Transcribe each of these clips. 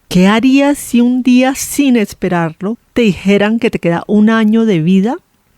¿Qué harías si un día, sin esperarlo, te dijeran que te queda un año de vida?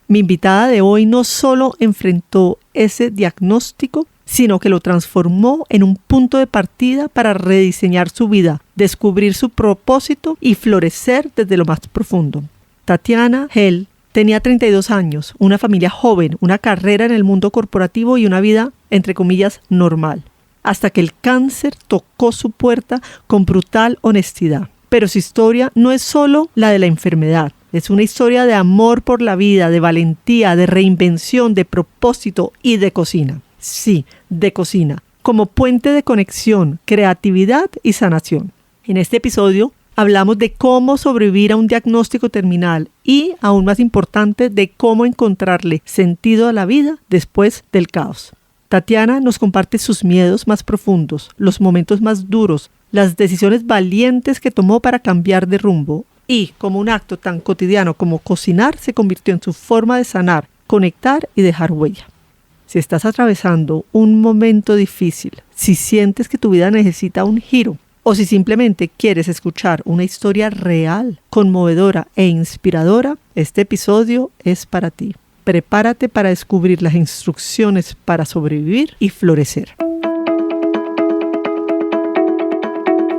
Mi invitada de hoy no solo enfrentó ese diagnóstico, sino que lo transformó en un punto de partida para rediseñar su vida, descubrir su propósito y florecer desde lo más profundo. Tatiana Held tenía 32 años, una familia joven, una carrera en el mundo corporativo y una vida, entre comillas, normal, hasta que el cáncer tocó su puerta con brutal honestidad. Pero su historia no es solo la de la enfermedad, es una historia de amor por la vida, de valentía, de reinvención, de propósito y de cocina. Sí, de cocina, como puente de conexión, creatividad y sanación. En este episodio hablamos de cómo sobrevivir a un diagnóstico terminal y, aún más importante, de cómo encontrarle sentido a la vida después del caos. Tatiana nos comparte sus miedos más profundos, los momentos más duros, las decisiones valientes que tomó para cambiar de rumbo y, como un acto tan cotidiano como cocinar, se convirtió en su forma de sanar, conectar y dejar huella. Si estás atravesando un momento difícil, si sientes que tu vida necesita un giro, o si simplemente quieres escuchar una historia real, conmovedora e inspiradora, este episodio es para ti. Prepárate para descubrir las instrucciones para sobrevivir y florecer.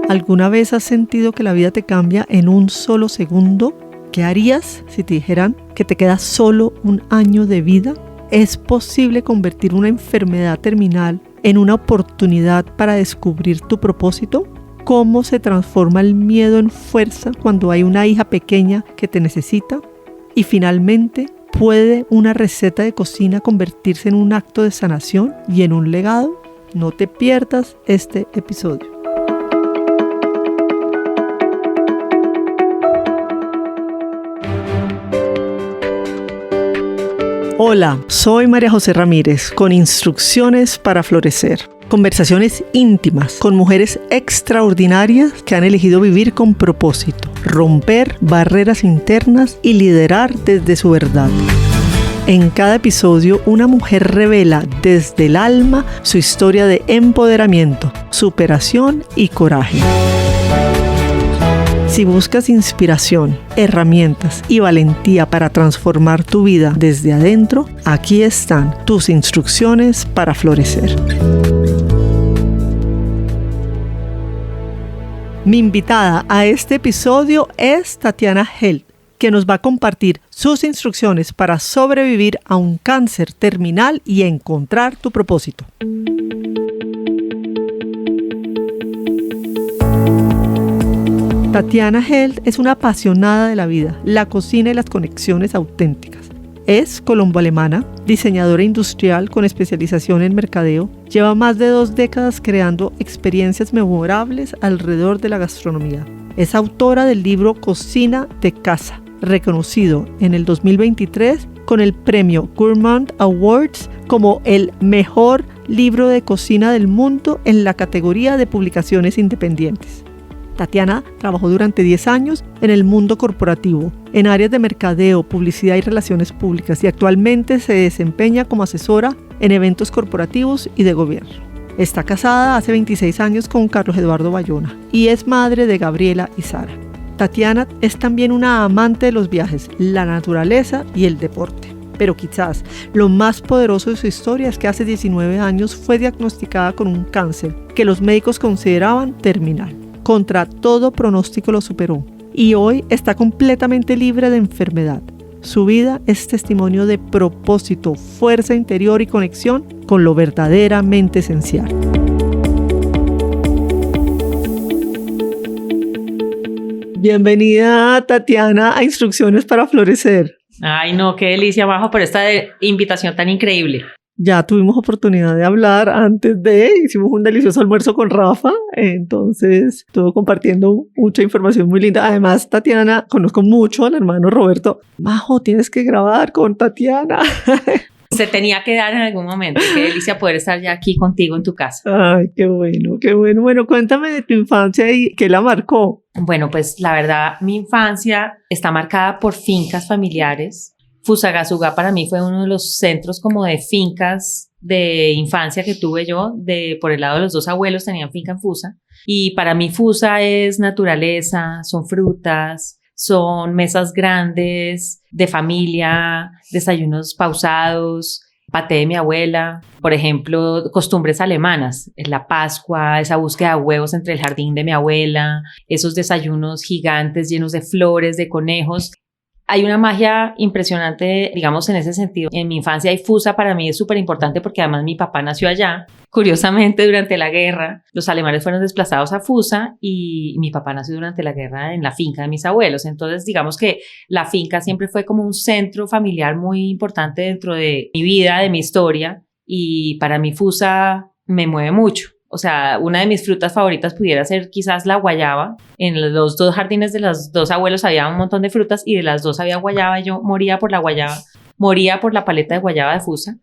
¿Alguna vez has sentido que la vida te cambia en un solo segundo? ¿Qué harías si te dijeran que te queda solo un año de vida? ¿Es posible convertir una enfermedad terminal en una oportunidad para descubrir tu propósito? ¿Cómo se transforma el miedo en fuerza cuando hay una hija pequeña que te necesita? Y finalmente, ¿puede una receta de cocina convertirse en un acto de sanación y en un legado? No te pierdas este episodio. Hola, soy María José Ramírez con Instrucciones para Florecer. Conversaciones íntimas con mujeres extraordinarias que han elegido vivir con propósito, romper barreras internas y liderar desde su verdad. En cada episodio, una mujer revela desde el alma su historia de empoderamiento, superación y coraje. Si buscas inspiración, herramientas y valentía para transformar tu vida desde adentro, aquí están tus instrucciones para florecer. Mi invitada a este episodio es Tatiana Held, que nos va a compartir sus instrucciones para sobrevivir a un cáncer terminal y encontrar tu propósito. Tatiana Held es una apasionada de la vida, la cocina y las conexiones auténticas. Es colombo-alemana, diseñadora industrial con especialización en mercadeo. Lleva más de 2 décadas creando experiencias memorables alrededor de la gastronomía. Es autora del libro Cocina de Casa, reconocido en el 2023 con el premio Gourmand Awards como el mejor libro de cocina del mundo en la categoría de publicaciones independientes. Tatiana trabajó durante 10 años en el mundo corporativo, en áreas de mercadeo, publicidad y relaciones públicas, y actualmente se desempeña como asesora en eventos corporativos y de gobierno. Está casada hace 26 años con Carlos Eduardo Bayona y es madre de Gabriela y Sara. Tatiana es también una amante de los viajes, la naturaleza y el deporte. Pero quizás lo más poderoso de su historia es que hace 19 años fue diagnosticada con un cáncer que los médicos consideraban terminal. Contra todo pronóstico lo superó y hoy está completamente libre de enfermedad. Su vida es testimonio de propósito, fuerza interior y conexión con lo verdaderamente esencial. Bienvenida, Tatiana, a Instrucciones para Florecer. Ay, no, qué delicia, Majo, por esta invitación tan increíble. Ya tuvimos oportunidad de hablar hicimos un delicioso almuerzo con Rafa, entonces estuvo compartiendo mucha información muy linda. Además, Tatiana, conozco mucho al hermano Roberto. Majo, tienes que grabar con Tatiana. Se tenía que dar en algún momento. Qué delicia poder estar ya aquí contigo en tu casa. Ay, qué bueno, qué bueno. Bueno, cuéntame de tu infancia y qué la marcó. Bueno, pues la verdad, mi infancia está marcada por fincas familiares. Fusagasugá para mí fue uno de los centros como de fincas de infancia que tuve yo, por el lado de los dos abuelos tenían finca en Fusa, y para mí Fusa es naturaleza, son frutas, son mesas grandes de familia, desayunos pausados, paté de mi abuela, por ejemplo, costumbres alemanas, la Pascua, esa búsqueda de huevos entre el jardín de mi abuela, esos desayunos gigantes llenos de flores, de conejos. Hay una magia impresionante, digamos, en ese sentido. En mi infancia y Fusa para mí es súper importante porque además mi papá nació allá. Curiosamente, durante la guerra, los alemanes fueron desplazados a Fusa y mi papá nació durante la guerra en la finca de mis abuelos. Entonces, digamos que la finca siempre fue como un centro familiar muy importante dentro de mi vida, de mi historia, y para mí Fusa me mueve mucho. O sea, una de mis frutas favoritas pudiera ser quizás la guayaba. En los dos jardines de los dos abuelos había un montón de frutas y de las dos había guayaba y yo moría por la guayaba, moría por la paleta de guayaba de Fusa.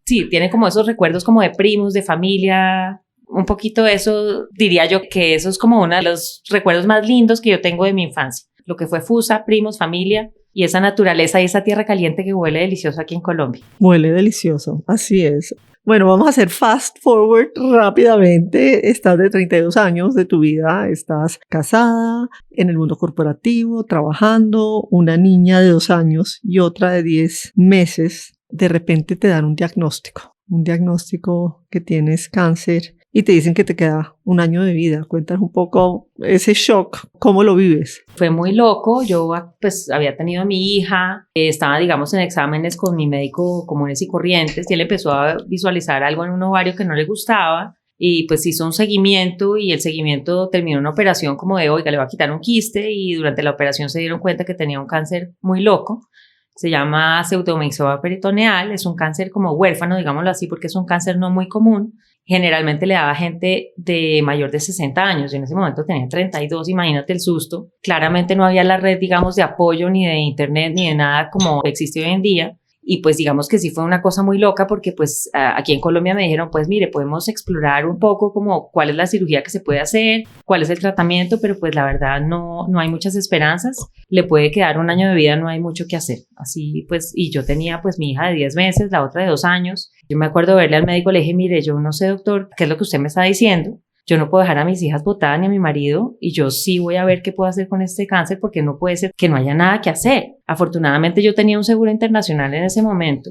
Sí, tiene como esos recuerdos como de primos, de familia, un poquito eso, diría yo que eso es como uno de los recuerdos más lindos que yo tengo de mi infancia. Lo que fue Fusa, primos, familia y esa naturaleza y esa tierra caliente que huele delicioso aquí en Colombia. Huele delicioso, así es. Bueno, vamos a hacer fast forward rápidamente. Estás de 32 años de tu vida, estás casada, en el mundo corporativo, trabajando, una niña de 2 años y otra de 10 meses. De repente te dan un diagnóstico que tienes cáncer y te dicen que te queda 1 año de vida. Cuéntanos un poco ese shock, ¿cómo lo vives? Fue muy loco, yo pues había tenido a mi hija, estaba digamos en exámenes con mi médico comunes y corrientes y él empezó a visualizar algo en un ovario que no le gustaba y pues hizo un seguimiento y el seguimiento terminó en una operación como de, oiga, le va a quitar un quiste y durante la operación se dieron cuenta que tenía un cáncer muy loco. Se llama pseudomyxoma peritoneal, es un cáncer como huérfano, digámoslo así, porque es un cáncer no muy común. Generalmente le daba a gente de mayor de 60 años. Yo en ese momento tenía 32, imagínate el susto. Claramente no había la red, digamos, de apoyo ni de internet ni de nada como existe hoy en día. Y pues digamos que sí fue una cosa muy loca porque pues aquí en Colombia me dijeron pues mire, podemos explorar un poco como cuál es la cirugía que se puede hacer, cuál es el tratamiento, pero pues la verdad no hay muchas esperanzas, le puede quedar 1 año de vida, no hay mucho que hacer. Así pues, y yo tenía pues mi hija de 10 meses, la otra de 2 años. Yo me acuerdo verle al médico, le dije, mire, yo no sé doctor, ¿qué es lo que usted me está diciendo? Yo no puedo dejar a mis hijas botadas ni a mi marido y yo sí voy a ver qué puedo hacer con este cáncer porque no puede ser que no haya nada que hacer. Afortunadamente yo tenía un seguro internacional en ese momento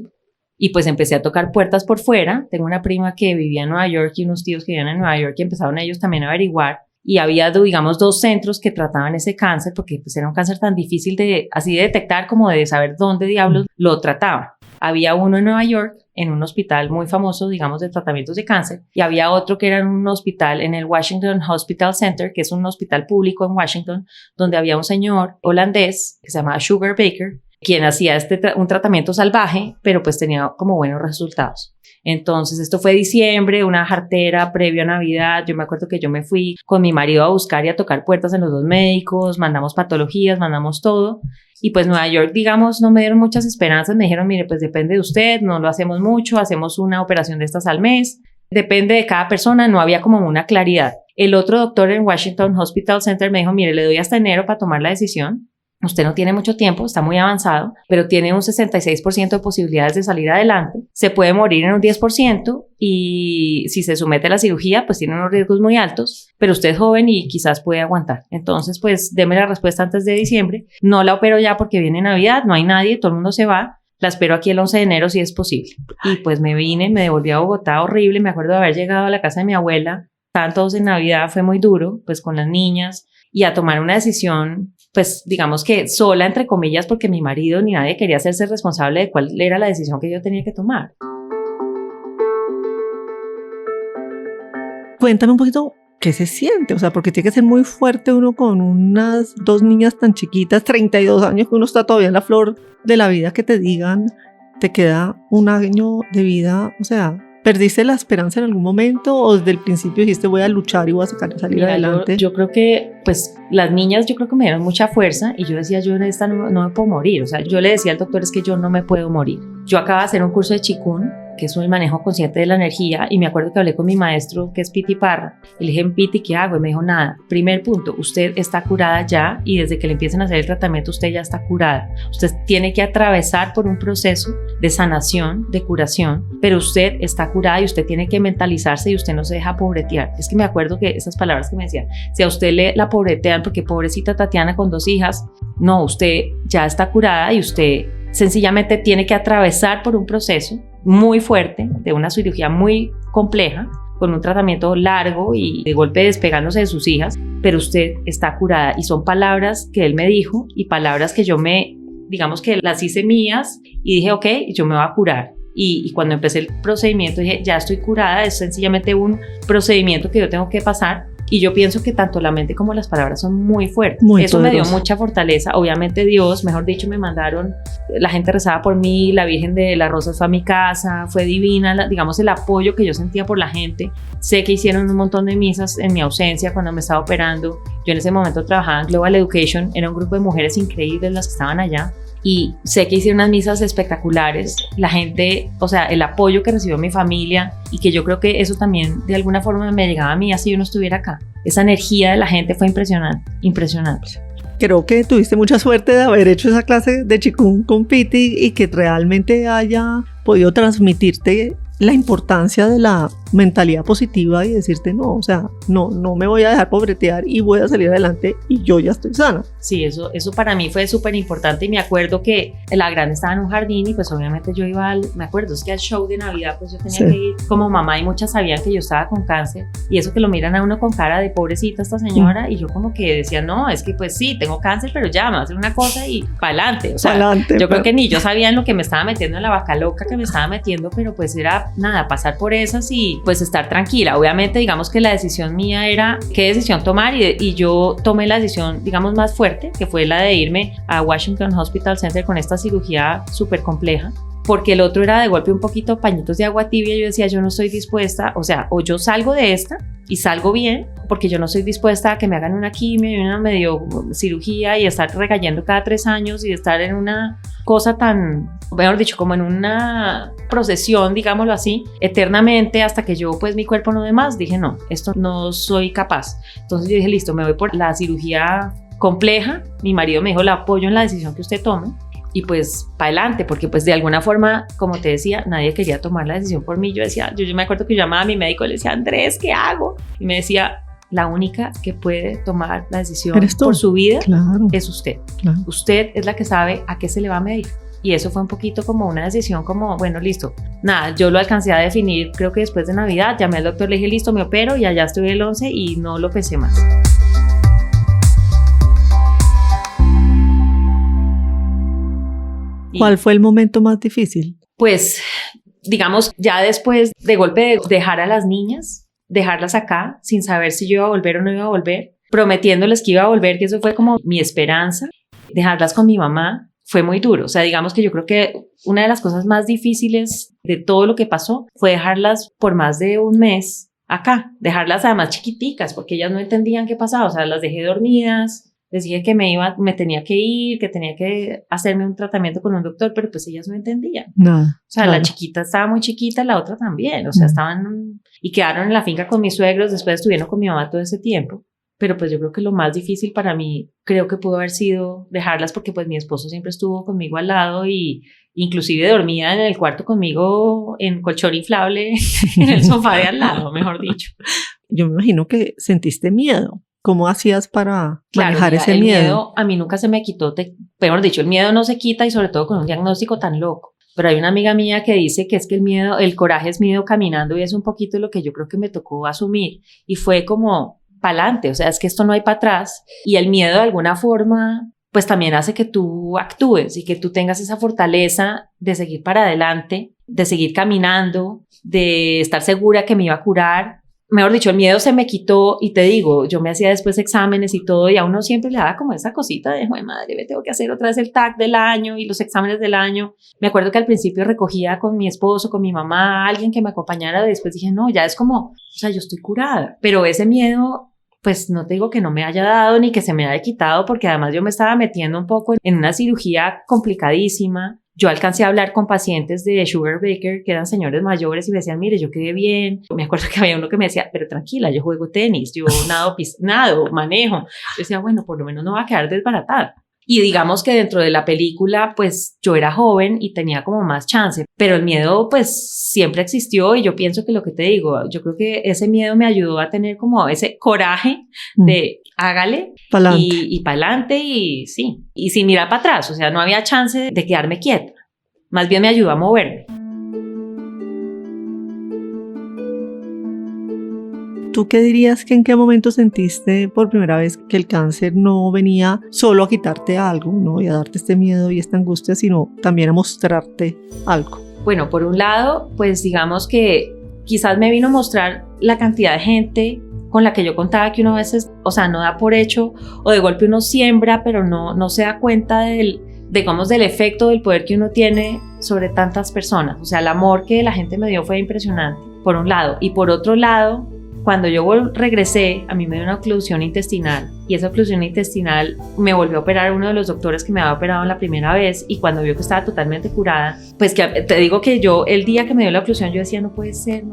y pues empecé a tocar puertas por fuera. Tengo una prima que vivía en Nueva York y unos tíos que vivían en Nueva York y empezaron ellos también a averiguar y había, digamos, 2 centros que trataban ese cáncer porque pues era un cáncer tan difícil de detectar como de saber dónde diablos lo trataban. Había uno en Nueva York, en un hospital muy famoso, digamos, de tratamientos de cáncer, y había otro que era en un hospital, en el Washington Hospital Center, que es un hospital público en Washington, donde había un señor holandés que se llamaba Sugar Baker, quien hacía un tratamiento salvaje, pero pues tenía como buenos resultados. Entonces, esto fue diciembre, una jartera previo a Navidad. Yo me acuerdo que yo me fui con mi marido a buscar y a tocar puertas en los 2 médicos, mandamos patologías, mandamos todo. Y pues Nueva York, digamos, no me dieron muchas esperanzas. Me dijeron, mire, pues depende de usted, no lo hacemos mucho, hacemos una operación de estas al mes. Depende de cada persona, no había como una claridad. El otro doctor en Washington Hospital Center me dijo, mire, le doy hasta enero para tomar la decisión. Usted no tiene mucho tiempo, está muy avanzado, pero tiene un 66% de posibilidades de salir adelante. Se puede morir en un 10% y si se somete a la cirugía, pues tiene unos riesgos muy altos, pero usted es joven y quizás puede aguantar. Entonces, pues deme la respuesta antes de diciembre. No la opero ya porque viene Navidad, no hay nadie, todo el mundo se va. La espero aquí el 11 de enero si es posible. Y pues me vine, me devolví a Bogotá horrible. Me acuerdo de haber llegado a la casa de mi abuela. Estaban todos en Navidad, fue muy duro, pues con las niñas y a tomar una decisión pues digamos que sola, entre comillas, porque mi marido ni nadie quería hacerse responsable de cuál era la decisión que yo tenía que tomar. Cuéntame un poquito qué se siente, o sea, porque tiene que ser muy fuerte uno con unas 2 niñas tan chiquitas, 32 años, que uno está todavía en la flor de la vida, que te digan, te queda 1 año de vida, o sea, ¿perdiste la esperanza en algún momento o desde el principio dijiste voy a luchar y voy a salir adelante? Yo creo que pues las niñas yo creo que me dieron mucha fuerza y yo decía yo en esta no me puedo morir, o sea yo le decía al doctor es que yo no me puedo morir. Yo acababa de hacer un curso de Qigong que es el manejo consciente de la energía, y me acuerdo que hablé con mi maestro, que es Piti Parra, y le dije, Piti, ¿qué hago? Y me dijo, nada, primer punto, usted está curada ya, y desde que le empiecen a hacer el tratamiento, usted ya está curada. Usted tiene que atravesar por un proceso de sanación, de curación, pero usted está curada y usted tiene que mentalizarse y usted no se deja pobretear. Es que me acuerdo que esas palabras que me decían, si a usted la pobretean, porque pobrecita Tatiana con 2 hijas, no, usted ya está curada y usted sencillamente tiene que atravesar por un proceso muy fuerte, de una cirugía muy compleja, con un tratamiento largo y de golpe despegándose de sus hijas, pero usted está curada. Y son palabras que él me dijo y palabras que yo digamos que las hice mías y dije, ok, yo me voy a curar. Y cuando empecé el procedimiento dije, ya estoy curada, es sencillamente un procedimiento que yo tengo que pasar. Y yo pienso que tanto la mente como las palabras son muy fuertes. Muy Eso poderoso. me dio mucha fortaleza. Obviamente Dios, mejor dicho, me mandaron, la gente rezaba por mí, la Virgen de las Rosas fue a mi casa, fue divina, digamos el apoyo que yo sentía por la gente. Sé que hicieron un montón de misas en mi ausencia cuando me estaba operando. Yo en ese momento trabajaba en Global Education, era un grupo de mujeres increíbles las que estaban allá. Y sé que hicieron unas misas espectaculares, la gente, o sea, el apoyo que recibió mi familia, y que yo creo que eso también de alguna forma me llegaba a mí así yo no estuviera acá. Esa energía de la gente fue impresionante, impresionante. Creo que tuviste mucha suerte de haber hecho esa clase de Qigong con Piti y que realmente haya podido transmitirte la importancia de la mentalidad positiva y decirte no, o sea, no me voy a dejar pobretear y voy a salir adelante y yo ya estoy sana. Sí, eso para mí fue súper importante, y me acuerdo que la grande estaba en un jardín y pues obviamente yo iba me acuerdo, es que al show de Navidad pues yo tenía que ir como mamá, y muchas sabían que yo estaba con cáncer, y eso que lo miran a uno con cara de pobrecita esta señora, y yo como que decía, no, es que pues sí, tengo cáncer, pero ya, me va a hacer una cosa y pa'lante, o sea, yo creo que ni yo sabía en lo que me estaba metiendo, en la vaca loca que me estaba metiendo, pero pues era nada, pasar por esas y pues estar tranquila. Obviamente digamos que la decisión mía era qué decisión tomar, y yo tomé la decisión digamos más fuerte, que fue la de irme a Washington Hospital Center con esta cirugía súper compleja, porque el otro era de golpe un poquito pañitos de agua tibia. Yo decía, yo no estoy dispuesta, o sea, o yo salgo de esta y salgo bien, porque yo no estoy dispuesta a que me hagan una quimio y una medio cirugía y estar recayendo cada 3 años y estar en una cosa tan, mejor dicho, como en una procesión, digámoslo así, eternamente, hasta que yo, pues mi cuerpo no dé más. Dije, no, esto no soy capaz. Entonces yo dije, listo, me voy por la cirugía compleja. Mi marido me dijo, le apoyo en la decisión que usted tome, y pues para adelante, porque pues de alguna forma, como te decía, nadie quería tomar la decisión por mí. Yo decía, yo me acuerdo que yo llamaba a mi médico y le decía, Andrés, ¿qué hago? Y me decía, la única que puede tomar la decisión por su vida, claro, es usted. Claro. Usted es la que sabe a qué se le va a medir. Y eso fue un poquito como una decisión como, bueno, listo. Nada, yo lo alcancé a definir, creo que después de Navidad, llamé al doctor, le dije, listo, me opero, y allá estuve el 11 y no lo pensé más. ¿Cuál fue el momento más difícil? Pues, digamos, ya después de golpe de dejar a las niñas, dejarlas acá, sin saber si yo iba a volver o no iba a volver, prometiéndoles que iba a volver, que eso fue como mi esperanza, dejarlas con mi mamá, fue muy duro. O sea, digamos que yo creo que una de las cosas más difíciles de todo lo que pasó fue dejarlas por más de un mes acá, dejarlas además chiquiticas, porque ellas no entendían qué pasaba. O sea, las dejé dormidas, les dije que me tenía que ir, que tenía que hacerme un tratamiento con un doctor, pero pues ellas no entendían. Nada. O sea, claro. La chiquita estaba muy chiquita, la otra también. O sea, estaban y quedaron en la finca con mis suegros, después estuvieron con mi mamá todo ese tiempo. Pero pues yo creo que lo más difícil para mí, creo que pudo haber sido dejarlas, porque pues mi esposo siempre estuvo conmigo al lado, y inclusive dormía en el cuarto conmigo en colchón inflable en el sofá de al lado, mejor dicho. Yo me imagino que sentiste miedo. ¿Cómo hacías para manejar ese miedo? El miedo a mí nunca se me quitó, mejor dicho, el miedo no se quita, y sobre todo con un diagnóstico tan loco. Pero hay una amiga mía que dice que es que el coraje es miedo caminando, y es un poquito lo que yo creo que me tocó asumir, y fue como pa'lante, o sea, es que esto no hay para atrás, y el miedo de alguna forma pues también hace que tú actúes y que tú tengas esa fortaleza de seguir para adelante, de seguir caminando, de estar segura que me iba a curar. Mejor dicho, el miedo se me quitó, y te digo, yo me hacía después exámenes y todo, y a uno siempre le daba como esa cosita de, joder, madre, me tengo que hacer otra vez el TAC del año y los exámenes del año. Me acuerdo que al principio recogía con mi esposo, con mi mamá, alguien que me acompañara, después dije, no, ya es como, o sea, yo estoy curada. Pero ese miedo, pues no te digo que no me haya dado ni que se me haya quitado, porque además yo me estaba metiendo un poco en una cirugía complicadísima. Yo alcancé a hablar con pacientes de Sugar Baker que eran señores mayores y me decían, mire, yo quedé bien. Me acuerdo que había uno que me decía, pero tranquila, yo juego tenis, yo nado, manejo. Yo decía, bueno, por lo menos no va a quedar desbaratada. Y digamos que dentro de la película, pues yo era joven y tenía como más chance, pero el miedo pues siempre existió y yo pienso que lo que te digo, yo creo que ese miedo me ayudó a tener como ese coraje de hágale pa'lante. y pa'lante y sí, y sin mirar para atrás, o sea, no había chance de quedarme quieta, más bien me ayudó a moverme. ¿Tú qué dirías que en qué momento sentiste por primera vez que el cáncer no venía solo a quitarte algo, ¿no? Y a darte este miedo y esta angustia, sino también a mostrarte algo? Bueno, por un lado, pues digamos que quizás me vino a mostrar la cantidad de gente con la que yo contaba que uno a veces, o sea, no da por hecho o de golpe uno siembra, pero no se da cuenta del efecto del poder que uno tiene sobre tantas personas. O sea, el amor que la gente me dio fue impresionante, por un lado. Y por otro lado, cuando yo regresé, a mí me dio una oclusión intestinal y esa oclusión intestinal me volvió a operar uno de los doctores que me había operado en la primera vez y cuando vio que estaba totalmente curada, pues que te digo que yo el día que me dio la oclusión yo decía no puede ser,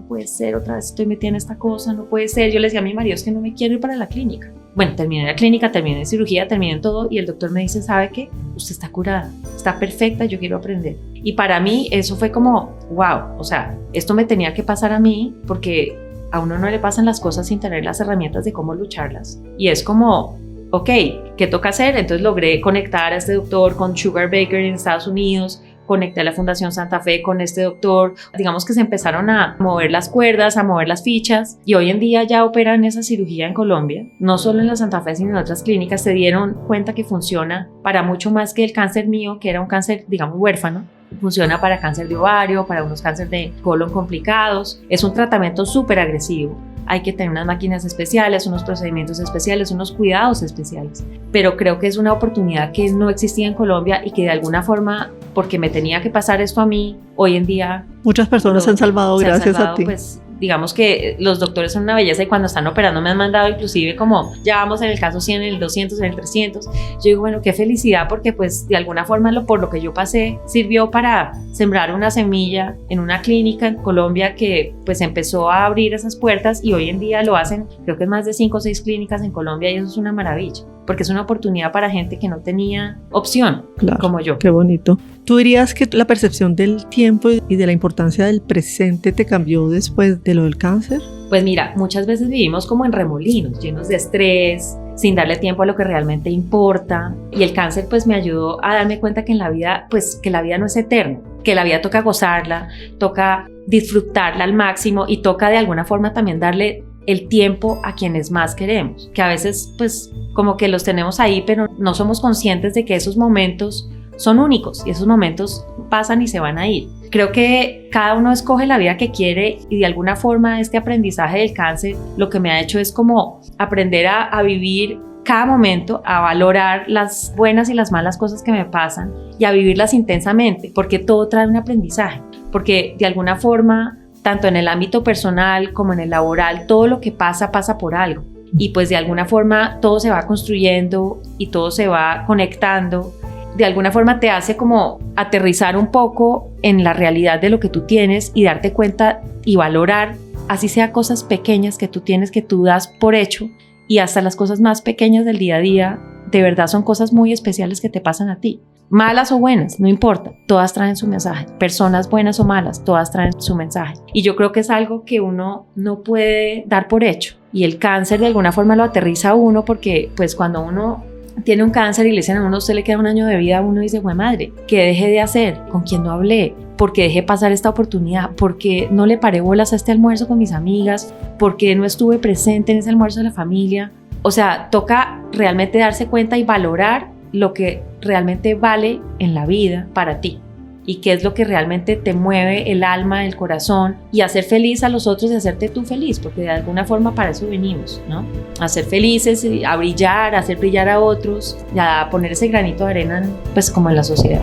otra vez estoy metida en esta cosa, no puede ser. Yo le decía a mi marido es que no me quiero ir para la clínica. Bueno, terminé la clínica, terminé en cirugía, terminé en todo y el doctor me dice, ¿sabe qué? Usted está curada, está perfecta, yo quiero aprender. Y para mí eso fue como, wow, o sea, esto me tenía que pasar a mí porque a uno no le pasan las cosas sin tener las herramientas de cómo lucharlas. Y es como, ok, ¿qué toca hacer? Entonces logré conectar a este doctor con Sugar Baker en Estados Unidos, conecté a la Fundación Santa Fe con este doctor. Digamos que se empezaron a mover las cuerdas, a mover las fichas y hoy en día ya operan esa cirugía en Colombia, no solo en la Santa Fe sino en otras clínicas. Se dieron cuenta que funciona para mucho más que el cáncer mío, que era un cáncer, digamos, huérfano. Funciona para cáncer de ovario, para unos cánceres de colon complicados. Es un tratamiento súper agresivo. Hay que tener unas máquinas especiales, unos procedimientos especiales, unos cuidados especiales. Pero creo que es una oportunidad que no existía en Colombia y que de alguna forma, porque me tenía que pasar esto a mí, hoy en día... Muchas personas se han salvado gracias a ti. Pues, digamos que los doctores son una belleza y cuando están operando me han mandado inclusive como ya vamos en el caso 100, en el 200, en el 300. Yo digo, bueno, qué felicidad porque pues de alguna forma por lo que yo pasé sirvió para sembrar una semilla en una clínica en Colombia que pues empezó a abrir esas puertas y hoy en día lo hacen, creo que es más de 5 o 6 clínicas en Colombia y eso es una maravilla porque es una oportunidad para gente que no tenía opción, claro, como yo. Qué bonito. ¿Tú dirías que la percepción del tiempo y de la importancia del presente te cambió después de lo del cáncer? Pues mira, muchas veces vivimos como en remolinos, llenos de estrés, sin darle tiempo a lo que realmente importa. Y el cáncer pues me ayudó a darme cuenta que en la vida, pues que la vida no es eterna, que la vida toca gozarla, toca disfrutarla al máximo y toca de alguna forma también darle el tiempo a quienes más queremos, que a veces pues como que los tenemos ahí, pero no somos conscientes de que esos momentos son únicos y esos momentos pasan y se van a ir. Creo que cada uno escoge la vida que quiere y de alguna forma este aprendizaje del cáncer lo que me ha hecho es como aprender a vivir cada momento, a valorar las buenas y las malas cosas que me pasan y a vivirlas intensamente, porque todo trae un aprendizaje, porque de alguna forma tanto en el ámbito personal como en el laboral, todo lo que pasa por algo. Y pues de alguna forma todo se va construyendo y todo se va conectando. De alguna forma te hace como aterrizar un poco en la realidad de lo que tú tienes y darte cuenta y valorar, así sea cosas pequeñas que tú tienes, que tú das por hecho, y hasta las cosas más pequeñas del día a día, de verdad son cosas muy especiales que te pasan a ti. Malas o buenas, no importa, todas traen su mensaje. Personas buenas o malas, todas traen su mensaje. Y yo creo que es algo que uno no puede dar por hecho. Y el cáncer de alguna forma lo aterriza a uno porque pues cuando uno tiene un cáncer y le dicen a uno, usted le queda 1 año de vida, uno dice, güey madre, ¿qué dejé de hacer? ¿Con quién no hablé? ¿Por qué dejé pasar esta oportunidad? ¿Por qué no le paré bolas a este almuerzo con mis amigas? ¿Por qué no estuve presente en ese almuerzo de la familia? O sea, toca realmente darse cuenta y valorar lo que realmente vale en la vida para ti y qué es lo que realmente te mueve el alma, el corazón y hacer feliz a los otros y hacerte tú feliz, porque de alguna forma para eso venimos, ¿no? A ser felices, a brillar, a hacer brillar a otros y a poner ese granito de arena, pues como en la sociedad.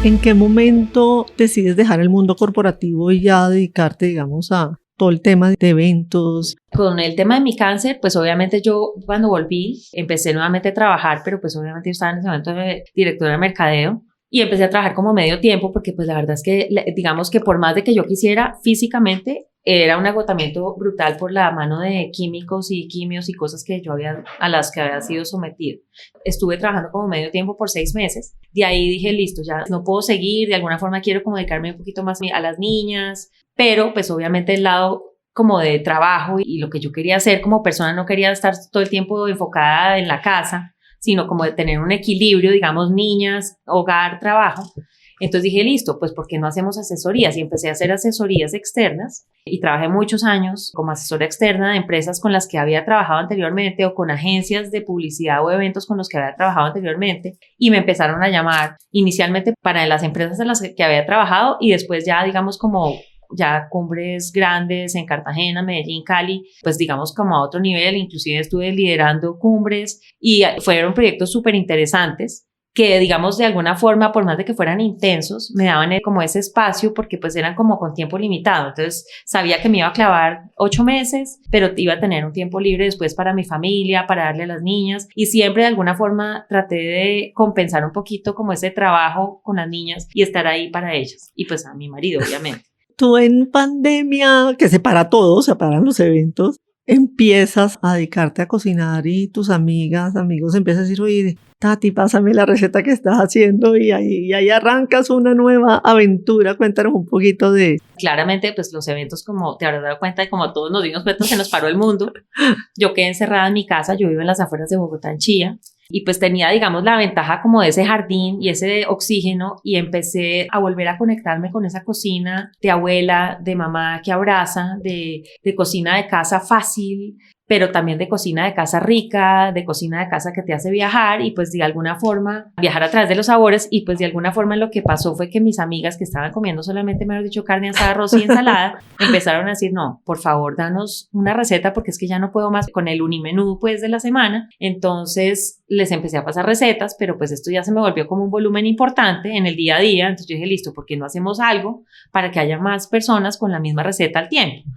¿En qué momento decides dejar el mundo corporativo y ya dedicarte, digamos, a todo el tema de eventos? Con el tema de mi cáncer, pues obviamente yo cuando volví empecé nuevamente a trabajar, pero pues obviamente yo estaba en ese momento de directora de mercadeo y empecé a trabajar como medio tiempo porque pues la verdad es que digamos que por más de que yo quisiera físicamente, era un agotamiento brutal por la mano de químicos y quimios y cosas que a las que había sido sometido. Estuve trabajando como medio tiempo por 6 meses. De ahí dije, listo, ya no puedo seguir, de alguna forma quiero como dedicarme un poquito más a las niñas, pero pues obviamente el lado como de trabajo y lo que yo quería hacer como persona, no quería estar todo el tiempo enfocada en la casa, sino como de tener un equilibrio, digamos, niñas, hogar, trabajo. Entonces dije, listo, pues ¿por qué no hacemos asesorías? Y empecé a hacer asesorías externas y trabajé muchos años como asesora externa de empresas con las que había trabajado anteriormente o con agencias de publicidad o eventos con los que había trabajado anteriormente y me empezaron a llamar inicialmente para las empresas en las que había trabajado y después ya digamos como ya cumbres grandes en Cartagena, Medellín, Cali, pues digamos como a otro nivel, inclusive estuve liderando cumbres y fueron proyectos súper interesantes que digamos de alguna forma, por más de que fueran intensos, me daban como ese espacio porque pues eran como con tiempo limitado, entonces sabía que me iba a clavar 8 meses, pero iba a tener un tiempo libre después para mi familia, para darle a las niñas y siempre de alguna forma traté de compensar un poquito como ese trabajo con las niñas y estar ahí para ellas y pues a mi marido obviamente. Tú en pandemia, que se para todo, se paran los eventos, empiezas a dedicarte a cocinar y tus amigas, amigos empiezan a decir, oye, Tati, pásame la receta que estás haciendo y ahí arrancas una nueva aventura. Cuéntanos un poquito de... Claramente, pues los eventos, como te habrás dado cuenta, y como todos nos dimos cuenta, se nos paró el mundo. Yo quedé encerrada en mi casa, yo vivo en las afueras de Bogotá, en Chía, y pues tenía, digamos, la ventaja como de ese jardín y ese oxígeno y empecé a volver a conectarme con esa cocina de abuela, de mamá que abraza, de cocina de casa fácil, pero también de cocina de casa rica, de cocina de casa que te hace viajar y pues de alguna forma viajar a través de los sabores y pues de alguna forma lo que pasó fue que mis amigas que estaban comiendo solamente, mejor dicho, carne asada, arroz y ensalada, empezaron a decir, no, por favor, danos una receta porque es que ya no puedo más con el unimenú pues de la semana. Entonces les empecé a pasar recetas, pero pues esto ya se me volvió como un volumen importante en el día a día. Entonces yo dije, listo, ¿por qué no hacemos algo para que haya más personas con la misma receta al tiempo?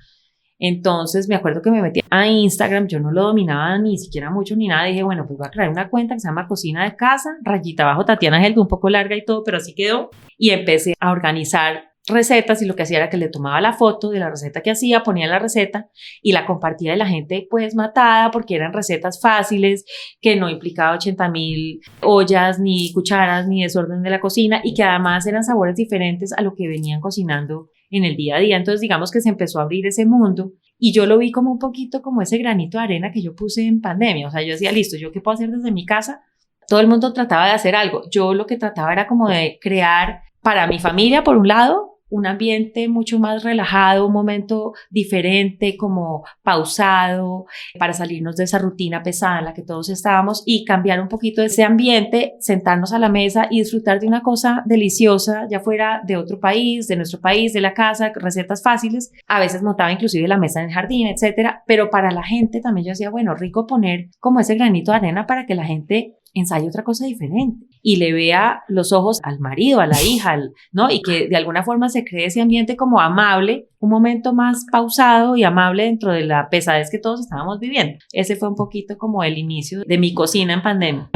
Entonces me acuerdo que me metí a Instagram, yo no lo dominaba ni siquiera mucho ni nada, dije, bueno, pues voy a crear una cuenta que se llama Cocina de Casa, rayita abajo Tatiana Geldo, un poco larga y todo, pero así quedó, y empecé a organizar recetas y lo que hacía era que le tomaba la foto de la receta que hacía, ponía la receta y la compartía y la gente pues matada porque eran recetas fáciles, que no implicaba 80,000 ollas, ni cucharas, ni desorden de la cocina y que además eran sabores diferentes a lo que venían cocinando en el día a día. Entonces digamos que se empezó a abrir ese mundo y yo lo vi como un poquito como ese granito de arena que yo puse en pandemia. O sea, yo decía, listo, ¿yo qué puedo hacer desde mi casa? Todo el mundo trataba de hacer algo. Yo lo que trataba era como de crear para mi familia, por un lado, un ambiente mucho más relajado, un momento diferente, como pausado, para salirnos de esa rutina pesada en la que todos estábamos y cambiar un poquito de ese ambiente, sentarnos a la mesa y disfrutar de una cosa deliciosa, ya fuera de otro país, de nuestro país, de la casa, recetas fáciles. A veces montaba inclusive la mesa en el jardín, etcétera, pero para la gente también yo decía, bueno, rico poner como ese granito de arena para que la gente ensaye otra cosa diferente y le vea los ojos al marido, a la hija, ¿no? Y que de alguna forma se cree ese ambiente como amable, un momento más pausado y amable dentro de la pesadez que todos estábamos viviendo. Ese fue un poquito como el inicio de mi cocina en pandemia.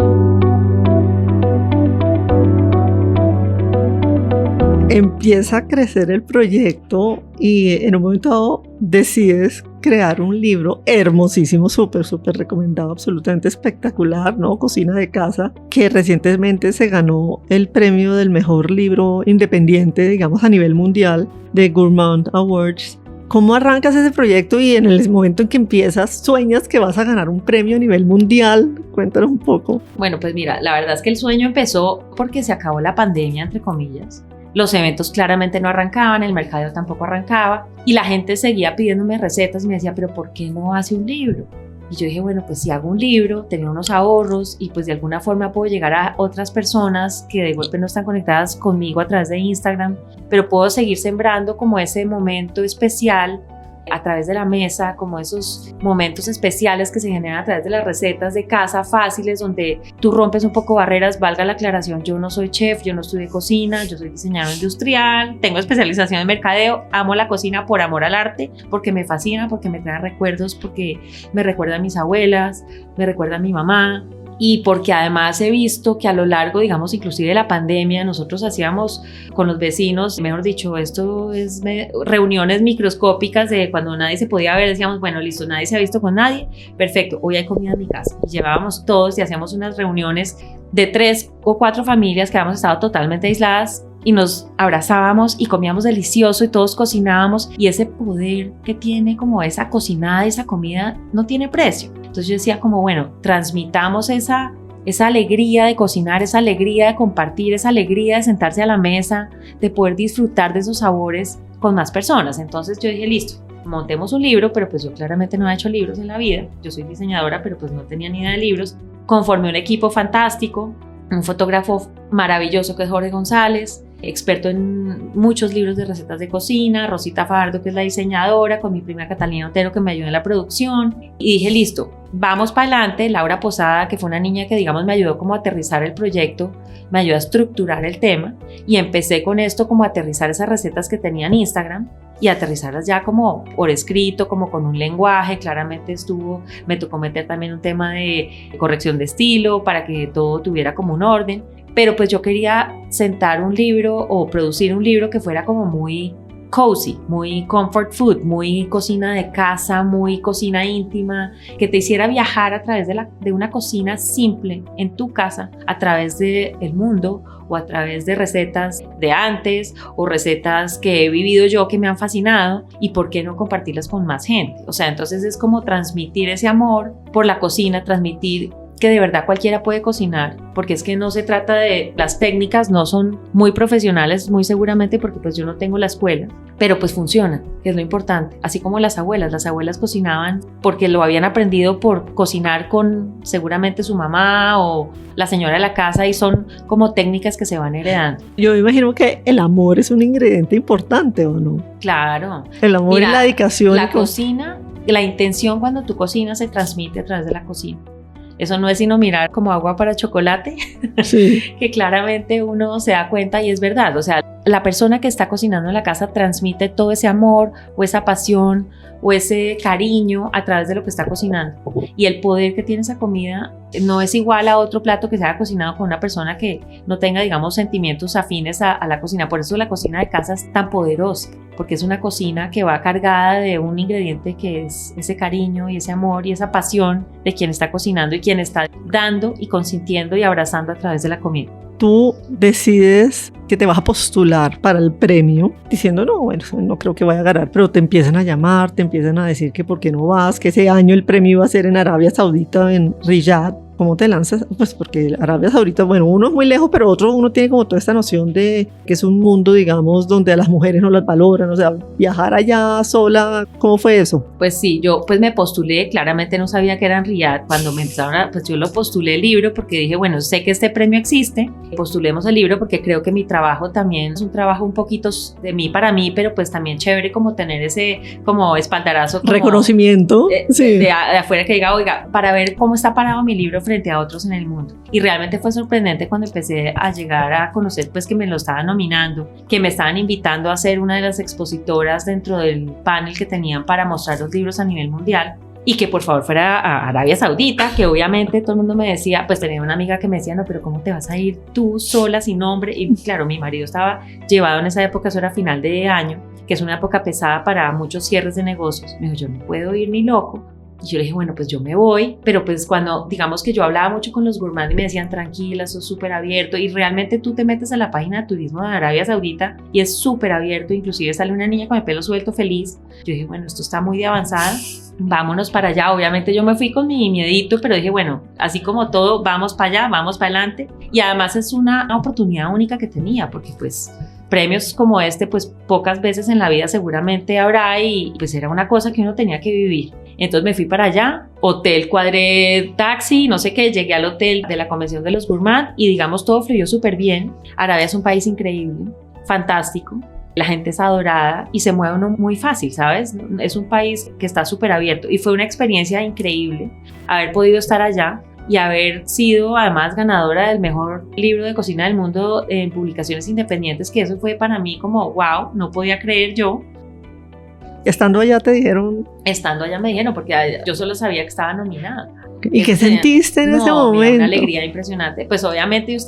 Empieza a crecer el proyecto y en un momento dado decides crear un libro hermosísimo, súper recomendado, absolutamente espectacular, ¿no? Cocina de Casa, que recientemente se ganó el premio del mejor libro independiente, digamos, a nivel mundial de Gourmand Awards. ¿Cómo arrancas ese proyecto y en el momento en que empiezas sueñas que vas a ganar un premio a nivel mundial? Cuéntanos un poco. Bueno, pues mira, la verdad es que el sueño empezó porque se acabó la pandemia, entre comillas. Los eventos claramente no arrancaban, el mercado tampoco arrancaba y la gente seguía pidiéndome recetas y me decía, pero ¿por qué no hace un libro? Y yo dije, bueno, pues si hago un libro, tengo unos ahorros y pues de alguna forma puedo llegar a otras personas que de golpe no están conectadas conmigo a través de Instagram, pero puedo seguir sembrando como ese momento especial a través de la mesa, como esos momentos especiales que se generan a través de las recetas de casa fáciles, donde tú rompes un poco barreras. Valga la aclaración, yo no soy chef, yo no estudié cocina, yo soy diseñador industrial, tengo especialización en mercadeo, amo la cocina por amor al arte, porque me fascina, porque me trae recuerdos, porque me recuerda a mis abuelas, me recuerda a mi mamá, y porque además he visto que a lo largo, digamos, inclusive de la pandemia, nosotros hacíamos con los vecinos, mejor dicho, esto es reuniones microscópicas de cuando nadie se podía ver, decíamos, bueno, listo, nadie se ha visto con nadie, perfecto, hoy hay comida en mi casa. Y llevábamos todos y hacíamos unas reuniones de 3 o 4 familias que habíamos estado totalmente aisladas y nos abrazábamos y comíamos delicioso y todos cocinábamos, y ese poder que tiene como esa cocinada, esa comida, no tiene precio. Entonces yo decía como, bueno, transmitamos esa alegría de cocinar, esa alegría de compartir, esa alegría de sentarse a la mesa, de poder disfrutar de esos sabores con más personas. Entonces yo dije, listo, montemos un libro, pero pues yo claramente no he hecho libros en la vida. Yo soy diseñadora, pero pues no tenía ni idea de libros. Conformé un equipo fantástico, un fotógrafo maravilloso que es Jorge González, experto en muchos libros de recetas de cocina, Rosita Fardo, que es la diseñadora, con mi prima Catalina Otero, que me ayudó en la producción, y dije, listo, vamos para adelante. Laura Posada, que fue una niña que, digamos, me ayudó como a aterrizar el proyecto, me ayudó a estructurar el tema, y empecé con esto como a aterrizar esas recetas que tenía en Instagram, y aterrizarlas ya como por escrito, como con un lenguaje. Claramente me tocó meter también un tema de corrección de estilo para que todo tuviera como un orden, pero pues yo quería sentar un libro o producir un libro que fuera como muy cozy, muy comfort food, muy cocina de casa, muy cocina íntima, que te hiciera viajar a través de una cocina simple en tu casa, a través del mundo, o a través de recetas de antes o recetas que he vivido yo que me han fascinado, y por qué no compartirlas con más gente. O sea, entonces es como transmitir ese amor por la cocina, transmitir que de verdad cualquiera puede cocinar, porque es que no se trata de las técnicas, no son muy profesionales muy seguramente, porque pues yo no tengo la escuela, pero pues funcionan, que es lo importante. Así como las abuelas cocinaban porque lo habían aprendido por cocinar con seguramente su mamá o la señora de la casa, y son como técnicas que se van heredando. Yo me imagino que el amor es un ingrediente importante, ¿o no? Claro. El amor y la dedicación. La cocina, la intención cuando tú cocinas se transmite a través de la cocina. Eso no es sino mirar como agua para chocolate, sí. Que claramente uno se da cuenta, y es verdad. O sea, la persona que está cocinando en la casa transmite todo ese amor o esa pasión o ese cariño a través de lo que está cocinando. Y el poder que tiene esa comida no es igual a otro plato que se haya cocinado con una persona que no tenga, digamos, sentimientos afines a la cocina. Por eso la cocina de casa es tan poderosa, porque es una cocina que va cargada de un ingrediente que es ese cariño y ese amor y esa pasión de quien está cocinando y quien está dando y consintiendo y abrazando a través de la comida. Tú decides que te vas a postular para el premio diciendo, no, bueno, no creo que vaya a ganar, pero te empiezan a llamar, te empiezan a decir que por qué no vas, que ese año el premio iba a ser en Arabia Saudita, en Riyadh. ¿Cómo te lanzas? Pues porque Arabia Saudita, bueno, uno es muy lejos, pero otro, uno tiene como toda esta noción de que es un mundo, digamos, donde a las mujeres no las valoran. O sea, viajar allá sola, ¿cómo fue eso? Pues sí, yo pues me postulé, claramente no sabía que era en Riyadh. Cuando me empezaron pues yo lo postulé el libro porque dije, bueno, sé que este premio existe, postulemos el libro, porque creo que mi trabajo también es un trabajo un poquito de mí para mí, pero pues también chévere como tener ese como espaldarazo, como reconocimiento sí. de afuera, que diga, oiga, para ver cómo está parado mi libro frente a otros en el mundo. Y realmente fue sorprendente cuando empecé a llegar a conocer pues que me lo estaban nominando, que me estaban invitando a ser una de las expositoras dentro del panel que tenían para mostrar los libros a nivel mundial, y que por favor fuera a Arabia Saudita, que obviamente todo el mundo me decía, pues tenía una amiga que me decía, no, pero ¿cómo te vas a ir tú sola sin hombre? Y claro, mi marido estaba llevado en esa época, eso era final de año, que es una época pesada para muchos cierres de negocios. Me dijo, yo no puedo ir ni loco. Y yo le dije, bueno, pues yo me voy, pero pues cuando, digamos que yo hablaba mucho con los gourmands y me decían, tranquila, sos súper abierto, y realmente tú te metes a la página de turismo de Arabia Saudita y es súper abierto, inclusive sale una niña con el pelo suelto feliz. Yo dije, bueno, esto está muy de avanzada, vámonos para allá. Obviamente yo me fui con mi miedito, pero dije, bueno, así como todo, vamos para allá, vamos para adelante, y además es una oportunidad única que tenía, porque pues premios como este, pues pocas veces en la vida seguramente habrá, y pues era una cosa que uno tenía que vivir. Entonces me fui para allá, hotel, cuadré taxi, no sé qué, llegué al hotel de la convención de los gourmands y digamos todo fluyó súper bien. Arabia es un país increíble, fantástico. la gente es adorada y se mueve uno muy fácil, ¿sabes? Es un país que está súper abierto y fue una experiencia increíble haber podido estar allá y haber sido además ganadora del mejor libro de cocina del mundo en publicaciones independientes, que eso fue para mí como wow, no podía creer yo. Estando allá te dijeron... Estando allá me dijeron, porque yo solo sabía que estaba nominada. ¿Y qué sentiste en ese momento? Mira, una alegría impresionante. Pues obviamente yo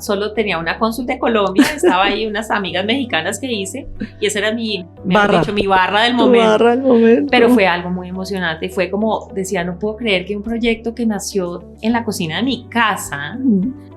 solo tenía una cónsul de Colombia, estaba ahí unas amigas mexicanas que hice y esa era mi barra del momento. Pero fue algo muy emocionante y fue como, decía, no puedo creer que un proyecto que nació en la cocina de mi casa,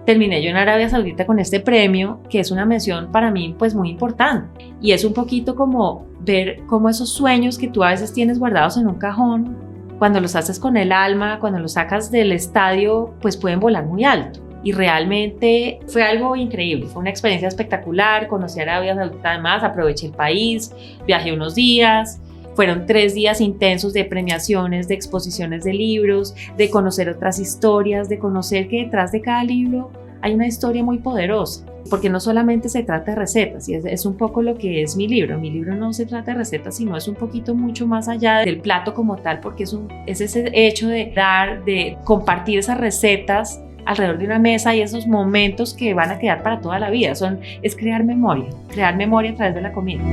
terminé yo en Arabia Saudita con este premio, que es una mención para mí pues muy importante. Y es un poquito como ver cómo esos sueños que tú a veces tienes guardados en un cajón, cuando los haces con el alma, cuando los sacas del estadio, pues pueden volar muy alto. Y realmente fue algo increíble, fue una experiencia espectacular, conocí a Arabia Saudita además, aproveché el país, viajé unos días, fueron 3 días intensos de premiaciones, de exposiciones de libros, de conocer otras historias, de conocer que detrás de cada libro hay una historia muy poderosa. Porque no solamente se trata de recetas, y es un poco lo que es mi libro no se trata de recetas, sino es un poquito mucho más allá del plato como tal, porque es ese hecho de compartir esas recetas alrededor de una mesa y esos momentos que van a quedar para toda la vida, es crear memoria a través de la comida.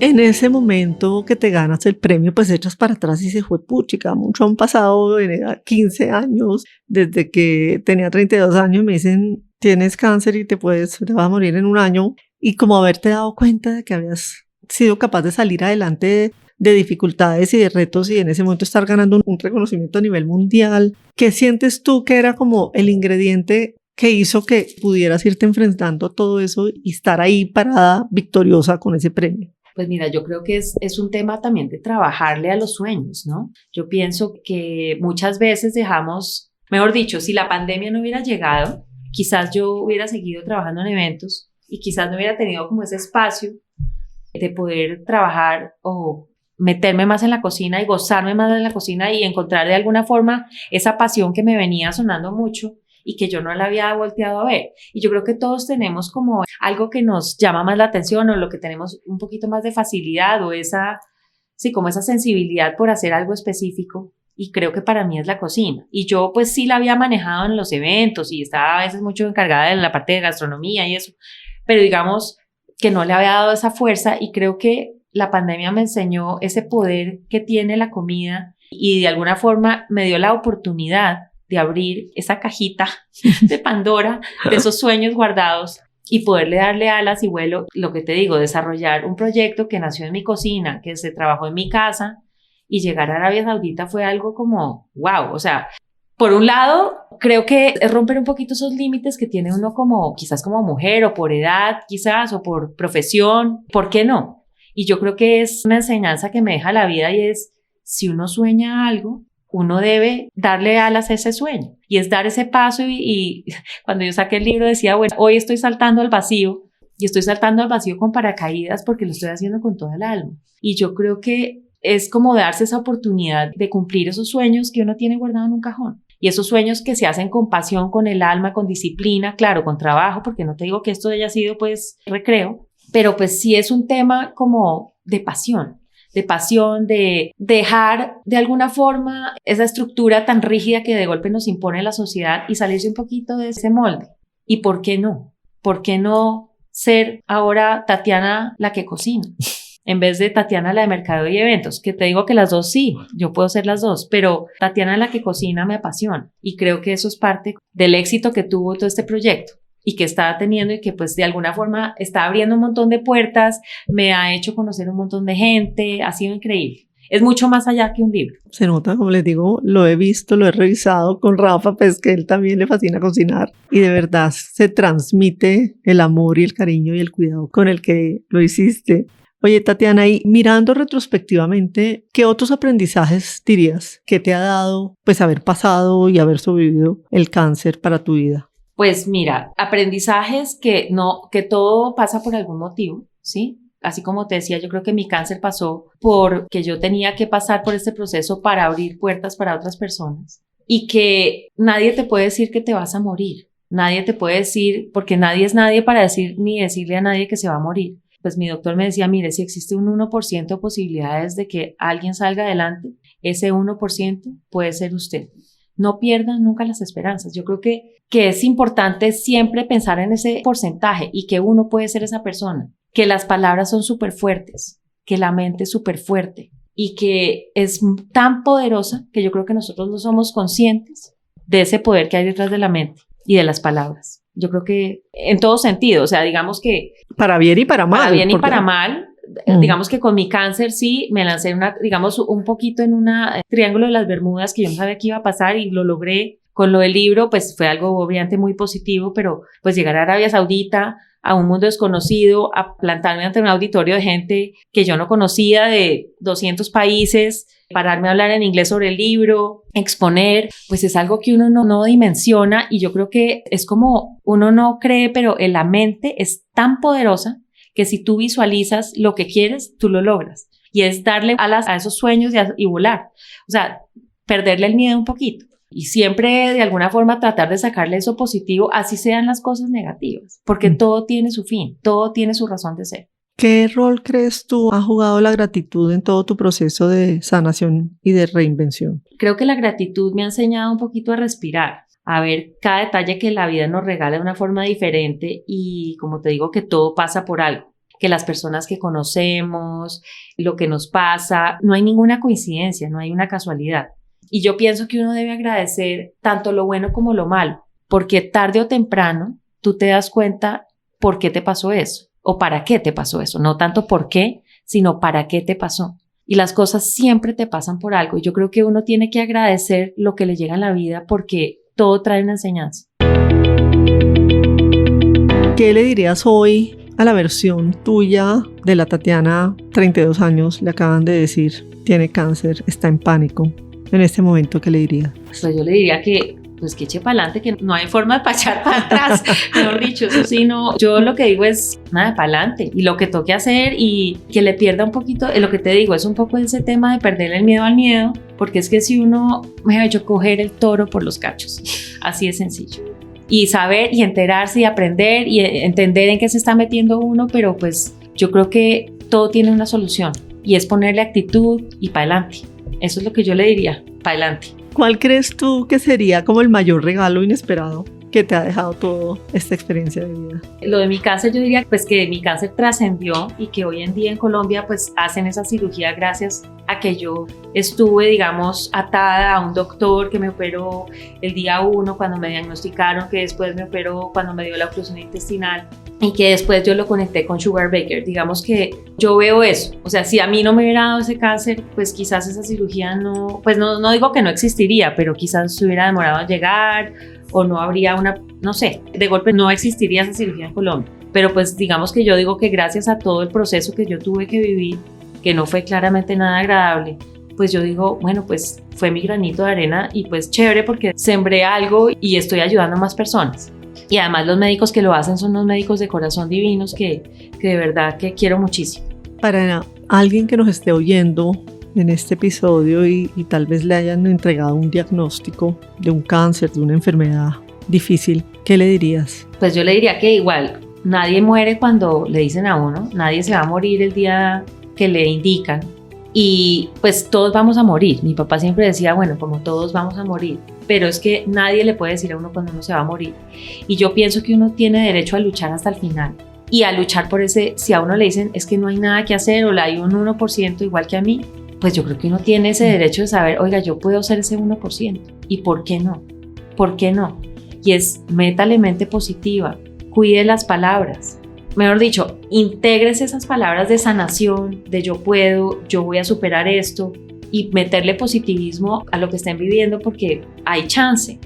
En ese momento que te ganas el premio, pues echas para atrás y dices, puchica, mucho han pasado, 15 años, desde que tenía 32 años, me dicen, tienes cáncer y te vas a morir en un año, y como haberte dado cuenta de que habías sido capaz de salir adelante de dificultades y de retos y en ese momento estar ganando un reconocimiento a nivel mundial, ¿qué sientes tú que era como el ingrediente que hizo que pudieras irte enfrentando a todo eso y estar ahí parada victoriosa con ese premio? Pues mira, yo creo que es un tema también de trabajarle a los sueños, ¿no? Yo pienso que muchas veces dejamos, mejor dicho, si la pandemia no hubiera llegado, quizás yo hubiera seguido trabajando en eventos y quizás no hubiera tenido como ese espacio de poder trabajar o meterme más en la cocina y gozarme más en la cocina y encontrar de alguna forma esa pasión que me venía sonando mucho y que yo no la había volteado a ver. Y yo creo que todos tenemos como algo que nos llama más la atención o lo que tenemos un poquito más de facilidad o como esa sensibilidad por hacer algo específico. Y creo que para mí es la cocina. Y yo pues sí la había manejado en los eventos y estaba a veces mucho encargada de la parte de gastronomía y eso. Pero digamos que no le había dado esa fuerza y creo que la pandemia me enseñó ese poder que tiene la comida y de alguna forma me dio la oportunidad de abrir esa cajita de Pandora, de esos sueños guardados y poderle darle alas y vuelo, lo que te digo, desarrollar un proyecto que nació en mi cocina, que se trabajó en mi casa y llegar a Arabia Saudita fue algo como wow, o sea, por un lado, creo que es romper un poquito esos límites que tiene uno como, quizás como mujer o por edad, quizás, o por profesión, ¿por qué no? Y yo creo que es una enseñanza que me deja la vida y es, si uno sueña algo, uno debe darle alas a ese sueño y es dar ese paso y cuando yo saqué el libro decía, bueno, hoy estoy saltando al vacío y estoy saltando al vacío con paracaídas porque lo estoy haciendo con toda el alma y yo creo que es como darse esa oportunidad de cumplir esos sueños que uno tiene guardado en un cajón y esos sueños que se hacen con pasión, con el alma, con disciplina, claro, con trabajo, porque no te digo que esto haya sido pues recreo, pero pues sí es un tema como de pasión, de dejar de alguna forma esa estructura tan rígida que de golpe nos impone la sociedad y salirse un poquito de ese molde. ¿Y por qué no? ¿Por qué no ser ahora Tatiana la que cocina? En vez de Tatiana la de mercado y eventos, que te digo que las dos sí, yo puedo ser las dos, pero Tatiana la que cocina me apasiona y creo que eso es parte del éxito que tuvo todo este proyecto y que está teniendo y que pues de alguna forma está abriendo un montón de puertas, me ha hecho conocer un montón de gente, ha sido increíble. Es mucho más allá que un libro. Se nota, como les digo, lo he visto, lo he revisado con Rafa, pues que él también le fascina cocinar y de verdad se transmite el amor y el cariño y el cuidado con el que lo hiciste. Oye, Tatiana, y mirando retrospectivamente, ¿qué otros aprendizajes dirías que te ha dado pues haber pasado y haber sobrevivido el cáncer para tu vida? Pues mira, aprendizajes que todo pasa por algún motivo, ¿sí? Así como te decía, yo creo que mi cáncer pasó porque yo tenía que pasar por este proceso para abrir puertas para otras personas y que nadie te puede decir que te vas a morir. Nadie te puede decir, porque nadie es nadie para decir ni decirle a nadie que se va a morir. Pues mi doctor me decía, mire, si existe un 1% de posibilidades de que alguien salga adelante, ese 1% puede ser usted. No pierdan nunca las esperanzas. Yo creo que es importante siempre pensar en ese porcentaje y que uno puede ser esa persona, que las palabras son súper fuertes, que la mente es súper fuerte y que es tan poderosa que yo creo que nosotros no somos conscientes de ese poder que hay detrás de la mente y de las palabras. Yo creo que en todo sentido, o sea, digamos que... Para bien y para mal. Para bien y para mal. Digamos que con mi cáncer sí, me lancé digamos un poquito en un triángulo de las Bermudas que yo no sabía qué iba a pasar y lo logré. Con lo del libro, pues fue algo obviamente muy positivo, pero pues llegar a Arabia Saudita, a un mundo desconocido, a plantarme ante un auditorio de gente que yo no conocía de 200 países, pararme a hablar en inglés sobre el libro, exponer, pues es algo que uno no dimensiona y yo creo que es como uno no cree, pero en la mente es tan poderosa que si tú visualizas lo que quieres, tú lo logras. Y es darle alas a esos sueños y volar. O sea, perderle el miedo un poquito. Y siempre de alguna forma tratar de sacarle eso positivo, así sean las cosas negativas. Porque todo tiene su fin, todo tiene su razón de ser. ¿Qué rol crees tú ha jugado la gratitud en todo tu proceso de sanación y de reinvención? Creo que la gratitud me ha enseñado un poquito a respirar, a ver cada detalle que la vida nos regala de una forma diferente y como te digo que todo pasa por algo, que las personas que conocemos, lo que nos pasa, no hay ninguna coincidencia, no hay una casualidad. Y yo pienso que uno debe agradecer tanto lo bueno como lo malo, porque tarde o temprano tú te das cuenta por qué te pasó eso o para qué te pasó eso, no tanto por qué, sino para qué te pasó. Y las cosas siempre te pasan por algo y yo creo que uno tiene que agradecer lo que le llega en la vida porque todo trae una enseñanza. ¿Qué le dirías hoy a la versión tuya de la Tatiana, 32 años, le acaban de decir, tiene cáncer, está en pánico? En este momento, ¿qué le diría? Pues yo le diría que eche para adelante, que no hay forma de echar para atrás, mejor dicho, eso sí, no, yo lo que digo es nada, para adelante, y lo que toque hacer y que le pierda un poquito, lo que te digo, es un poco ese tema de perderle el miedo al miedo, porque es que si uno, me ha hecho coger el toro por los cachos, así de sencillo, y saber y enterarse y aprender y entender en qué se está metiendo uno, pero pues yo creo que todo tiene una solución, y es ponerle actitud y para adelante. Eso es lo que yo le diría, para adelante. ¿Cuál crees tú que sería como el mayor regalo inesperado que te ha dejado toda esta experiencia de vida? Lo de mi cáncer, yo diría pues que mi cáncer trascendió y que hoy en día en Colombia pues hacen esa cirugía gracias a que yo estuve, digamos, atada a un doctor que me operó el día 1 cuando me diagnosticaron, que después me operó cuando me dio la oclusión intestinal y que después yo lo conecté con Sugar Baker. Digamos que yo veo eso, o sea, si a mí no me hubiera dado ese cáncer, pues quizás esa cirugía no, pues no digo que no existiría, pero quizás se hubiera demorado en llegar o no habría no sé, de golpe no existiría esa cirugía en Colombia. Pero pues digamos que yo digo que gracias a todo el proceso que yo tuve que vivir, que no fue claramente nada agradable, pues yo digo, bueno, pues fue mi granito de arena y pues chévere porque sembré algo y estoy ayudando a más personas. Y además los médicos que lo hacen son unos médicos de corazón divinos que de verdad que quiero muchísimo. Para alguien que nos esté oyendo en este episodio y tal vez le hayan entregado un diagnóstico de un cáncer, de una enfermedad difícil, ¿qué le dirías? Pues yo le diría que igual, nadie muere cuando le dicen a uno, nadie se va a morir el día que le indican y pues todos vamos a morir. Mi papá siempre decía, bueno, como todos vamos a morir, pero es que nadie le puede decir a uno cuando uno se va a morir. Y yo pienso que uno tiene derecho a luchar hasta el final y a luchar por ese, si a uno le dicen es que no hay nada que hacer o hay un 1% igual que a mí, pues yo creo que uno tiene ese derecho de saber, oiga, yo puedo ser ese 1%. ¿Y por qué no? ¿Por qué no? Y es métale mente positiva, cuide las palabras. Mejor dicho, integres esas palabras de sanación, de yo puedo, yo voy a superar esto y meterle positivismo a lo que estén viviendo porque hay chance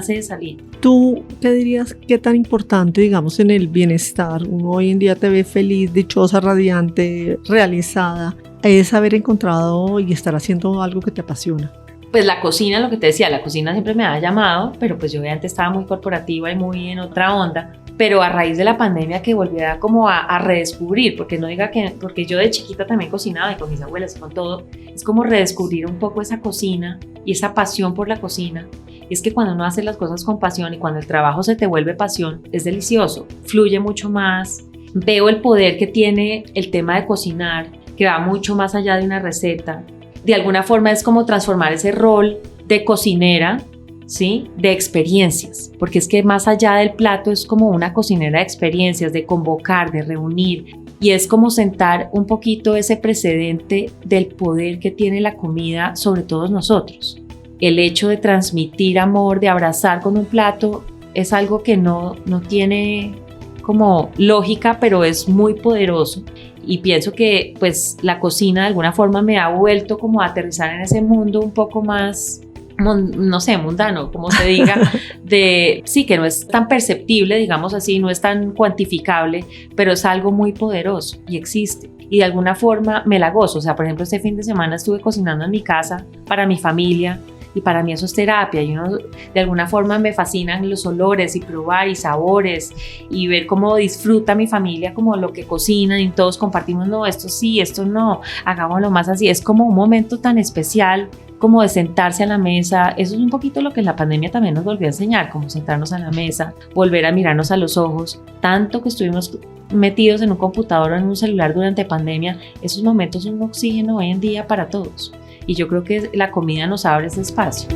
de salir. ¿Tú qué dirías qué tan importante, digamos, en el bienestar, uno hoy en día te ve feliz, dichosa, radiante, realizada, es haber encontrado y estar haciendo algo que te apasiona? Pues la cocina, lo que te decía, la cocina siempre me ha llamado, pero pues yo antes estaba muy corporativa y muy en otra onda, pero a raíz de la pandemia que volví como a redescubrir, porque no diga que, porque yo de chiquita también cocinaba y con mis abuelas y con todo, es como redescubrir un poco esa cocina y esa pasión por la cocina es que cuando uno hace las cosas con pasión y cuando el trabajo se te vuelve pasión, es delicioso, fluye mucho más. Veo el poder que tiene el tema de cocinar, que va mucho más allá de una receta. De alguna forma es como transformar ese rol de cocinera, ¿sí? De experiencias, porque es que más allá del plato es como una cocinera de experiencias, de convocar, de reunir, y es como sentar un poquito ese precedente del poder que tiene la comida sobre todos nosotros. El hecho de transmitir amor, de abrazar con un plato, es algo que no tiene como lógica, pero es muy poderoso. Y pienso que pues la cocina de alguna forma me ha vuelto como a aterrizar en ese mundo un poco más, no sé, mundano, como se diga, de sí, que no es tan perceptible, digamos así, no es tan cuantificable, pero es algo muy poderoso y existe. Y de alguna forma me la gozo. O sea, por ejemplo, este fin de semana estuve cocinando en mi casa para mi familia, y para mí eso es terapia, y uno, de alguna forma me fascinan los olores y probar y sabores y ver cómo disfruta mi familia como lo que cocinan y todos compartimos, no, esto sí, esto no, hagámoslo más así. Es como un momento tan especial como de sentarse a la mesa. Eso es un poquito lo que la pandemia también nos volvió a enseñar, como sentarnos a la mesa, volver a mirarnos a los ojos. Tanto que estuvimos metidos en un computador o en un celular durante pandemia, esos momentos son un oxígeno hoy en día para todos. Y yo creo que la comida nos abre ese espacio.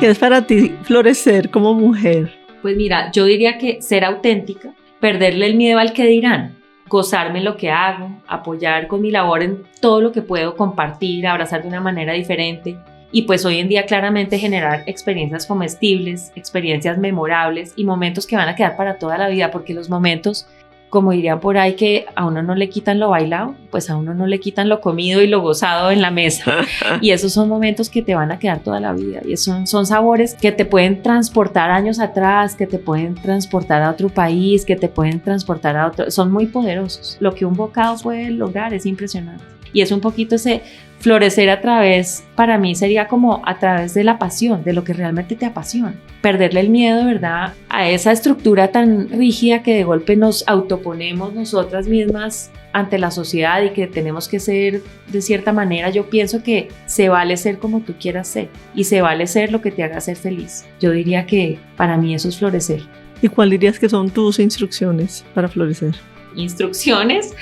¿Qué es para ti florecer como mujer? Pues mira, yo diría que ser auténtica, perderle el miedo al que dirán, gozarme en lo que hago, apoyar con mi labor en todo lo que puedo, compartir, abrazar de una manera diferente. Y pues hoy en día claramente generar experiencias comestibles, experiencias memorables y momentos que van a quedar para toda la vida, porque los momentos, como dirían por ahí, que a uno no le quitan lo bailado, pues a uno no le quitan lo comido y lo gozado en la mesa. Y esos son momentos que te van a quedar toda la vida. Y son sabores que te pueden transportar años atrás, que te pueden transportar a otro país, que te pueden transportar a otro. Son muy poderosos. Lo que un bocado puede lograr es impresionante. Y es un poquito ese florecer a través, para mí sería como a través de la pasión, de lo que realmente te apasiona. Perderle el miedo, ¿verdad?, a esa estructura tan rígida que de golpe nos autoponemos nosotras mismas ante la sociedad y que tenemos que ser de cierta manera. Yo pienso que se vale ser como tú quieras ser y se vale ser lo que te haga ser feliz. Yo diría que para mí eso es florecer. ¿Y cuál dirías que son tus instrucciones para florecer? Instrucciones,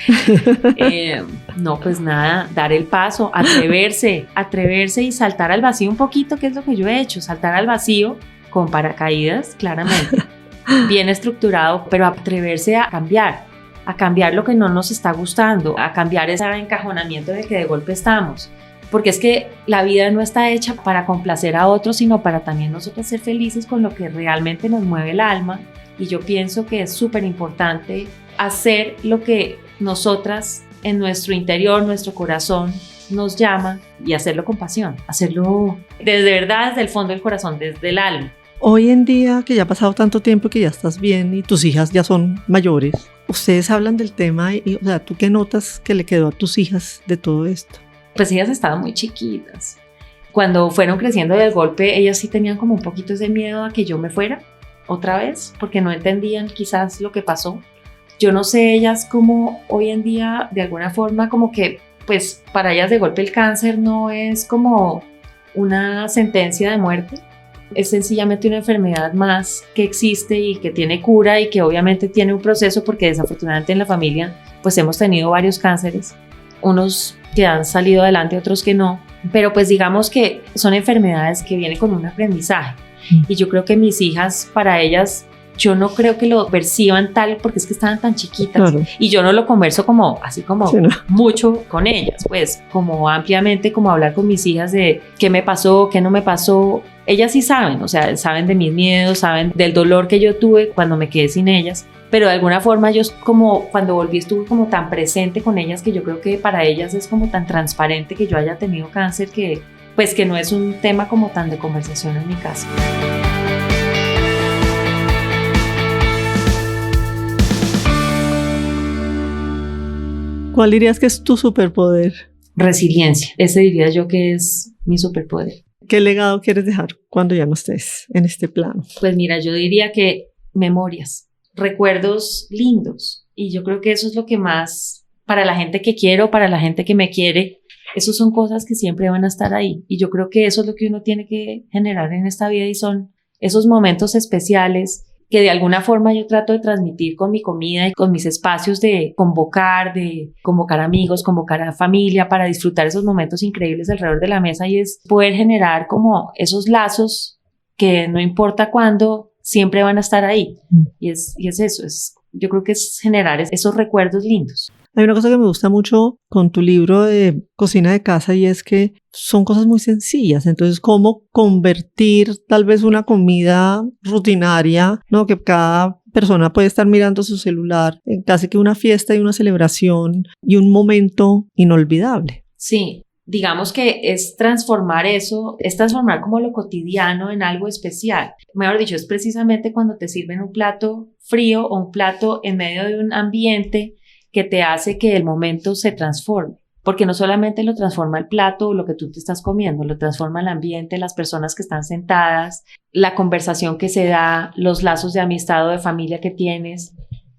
no, pues nada, dar el paso, atreverse y saltar al vacío un poquito, que es lo que yo he hecho, saltar al vacío con paracaídas, claramente, bien estructurado, pero atreverse a cambiar lo que no nos está gustando, a cambiar ese encajonamiento en el que de golpe estamos, porque es que la vida no está hecha para complacer a otros, sino para también nosotros ser felices con lo que realmente nos mueve el alma. Y yo pienso que es súper importante hacer lo que nosotras en nuestro interior, nuestro corazón nos llama, y hacerlo con pasión, hacerlo desde verdad, desde el fondo del corazón, desde el alma. Hoy en día, que ya ha pasado tanto tiempo, que ya estás bien y tus hijas ya son mayores, ustedes hablan del tema y, o sea, ¿tú qué notas que le quedó a tus hijas de todo esto? Pues ellas estaban muy chiquitas. Cuando fueron creciendo de golpe, ellas sí tenían como un poquito ese miedo a que yo me fuera otra vez, porque no entendían quizás lo que pasó. Yo no sé ellas cómo hoy en día, de alguna forma, como que, pues para ellas de golpe el cáncer no es como una sentencia de muerte, es sencillamente una enfermedad más que existe y que tiene cura y que obviamente tiene un proceso, porque desafortunadamente en la familia pues hemos tenido varios cánceres, unos que han salido adelante, otros que no, pero pues digamos que son enfermedades que vienen con un aprendizaje. Y yo creo que mis hijas, para ellas, yo no creo que lo perciban tal, porque es que estaban tan chiquitas. Claro. Y yo no lo converso como, así como sí, no, mucho con ellas, pues como ampliamente, como hablar con mis hijas de qué me pasó, qué no me pasó. Ellas sí saben, o sea, saben de mis miedos, saben del dolor que yo tuve cuando me quedé sin ellas, pero de alguna forma yo, como cuando volví, estuve como tan presente con ellas, que yo creo que para ellas es como tan transparente que yo haya tenido cáncer, que pues que no es un tema como tan de conversación en mi casa. ¿Cuál dirías que es tu superpoder? Resiliencia. Ese diría yo que es mi superpoder. ¿Qué legado quieres dejar cuando ya no estés en este plano? Pues mira, yo diría que memorias, recuerdos lindos. Y yo creo que eso es lo que más, para la gente que quiero, para la gente que me quiere, esos son cosas que siempre van a estar ahí. Y yo creo que eso es lo que uno tiene que generar en esta vida y son esos momentos especiales que de alguna forma yo trato de transmitir con mi comida y con mis espacios de convocar amigos, convocar a familia para disfrutar esos momentos increíbles alrededor de la mesa, y es poder generar como esos lazos que no importa cuándo, siempre van a estar ahí. Y es eso, yo creo que es generar esos recuerdos lindos. Hay una cosa que me gusta mucho con tu libro de cocina de casa y es que son cosas muy sencillas. Entonces, cómo convertir tal vez una comida rutinaria, ¿no? Que cada persona puede estar mirando su celular en casi que una fiesta y una celebración y un momento inolvidable. Sí, digamos que es transformar eso, es transformar como lo cotidiano en algo especial. Mejor dicho, es precisamente cuando te sirven un plato frío o un plato en medio de un ambiente que te hace que el momento se transforme, porque no solamente lo transforma el plato o lo que tú te estás comiendo, lo transforma el ambiente, las personas que están sentadas, la conversación que se da, los lazos de amistad o de familia que tienes.